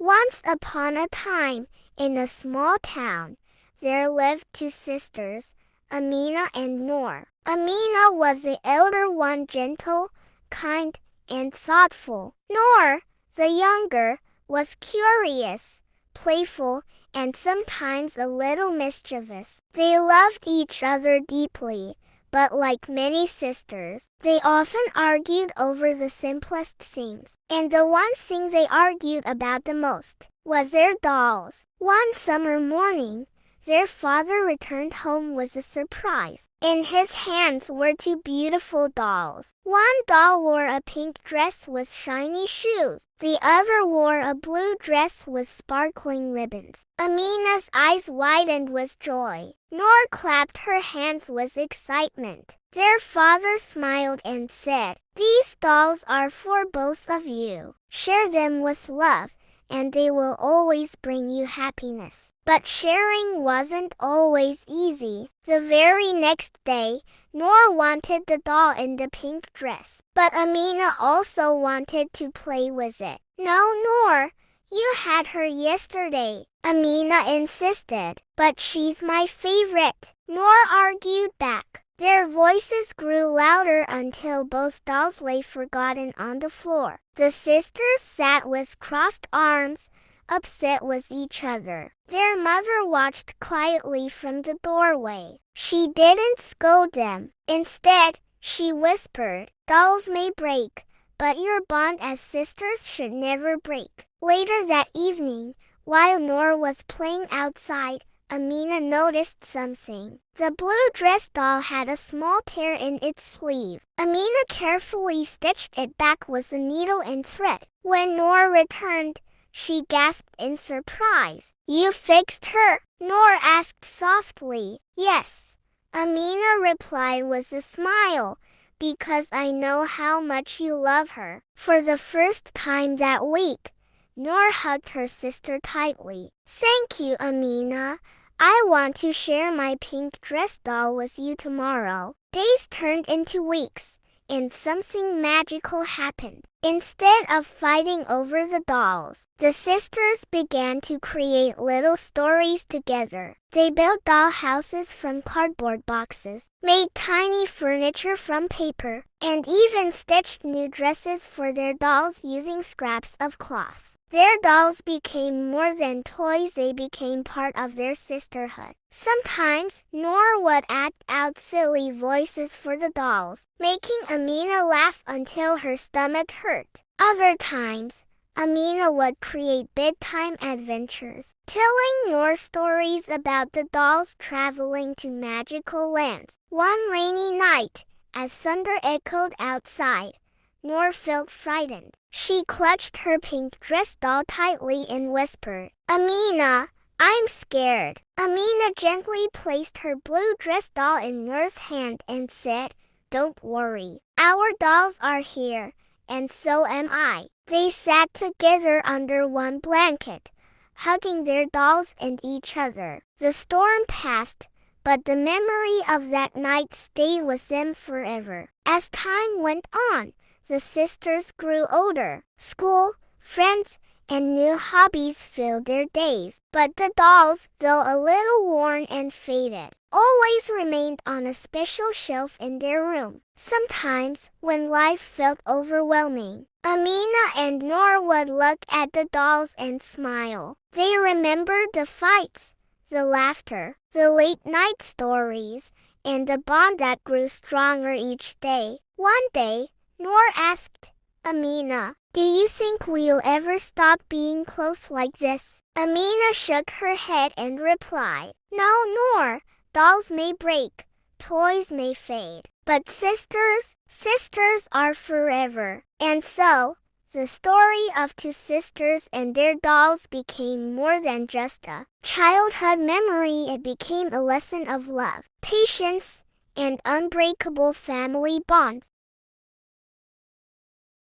Once upon a time, in a small town, there lived two sisters, Amina and Noor. Amina was the elder one, gentle, kind, and thoughtful. Noor, the younger, was curious, playful, and sometimes a little mischievous. They loved each other deeply, but like many sisters, they often argued over the simplest things. And the one thing they argued about the most was their dolls. One summer morning, their father returned home with a surprise. In his hands were two beautiful dolls. One doll wore a pink dress with shiny shoes. The other wore a blue dress with sparkling ribbons. Amina's eyes widened with joy. Noor clapped her hands with excitement. Their father smiled and said, "These dolls are for both of you. Share them with love, and they will always bring you happiness." But sharing wasn't always easy. The very next day, Noor wanted the doll in the pink dress, but Amina also wanted to play with it. "No, Noor, you had her yesterday," Amina insisted. "But she's my favorite," Noor argued back. Their voices grew louder until both dolls lay forgotten on the floor. The sisters sat with crossed arms, upset with each other. Their mother watched quietly from the doorway. She didn't scold them. Instead, she whispered, "Dolls may break, but your bond as sisters should never break." Later that evening, while Noor was playing outside, Amina noticed something. The blue dress doll had a small tear in its sleeve. Amina carefully stitched it back with a needle and thread. When Noor returned, she gasped in surprise. "You fixed her?" Noor asked softly. "Yes," Amina replied with a smile, "because I know how much you love her." For the first time that week, Noor hugged her sister tightly. "Thank you, Amina. I want to share my pink dress doll with you tomorrow." Days turned into weeks, and something magical happened. Instead of fighting over the dolls, the sisters began to create little stories together. They built doll houses from cardboard boxes, made tiny furniture from paper, and even stitched new dresses for their dolls using scraps of cloth. Their dolls became more than toys, they became part of their sisterhood. Sometimes, Noor would act out silly voices for the dolls, making Amina laugh until her stomach hurt. Other times, Amina would create bedtime adventures, telling Noor stories about the dolls traveling to magical lands. One rainy night, as thunder echoed outside, Noor felt frightened. She clutched her pink dress doll tightly and whispered, "Amina, I'm scared." Amina gently placed her blue dress doll in Noor's hand and said, "Don't worry. Our dolls are here, and so am I." They sat together under one blanket, hugging their dolls and each other. The storm passed, but the memory of that night stayed with them forever. As time went on, the sisters grew older. School, friends, and new hobbies filled their days. But the dolls, though a little worn and faded, always remained on a special shelf in their room. Sometimes, when life felt overwhelming, Amina and Noor would look at the dolls and smile. They remembered the fights, the laughter, the late-night stories, and the bond that grew stronger each day. One day, Noor asked Amina, "Do you think we'll ever stop being close like this?" Amina shook her head and replied, "No, Noor, dolls may break, toys may fade, but sisters are forever." And so, the story of two sisters and their dolls became more than just a childhood memory. It became a lesson of love, patience, and unbreakable family bonds.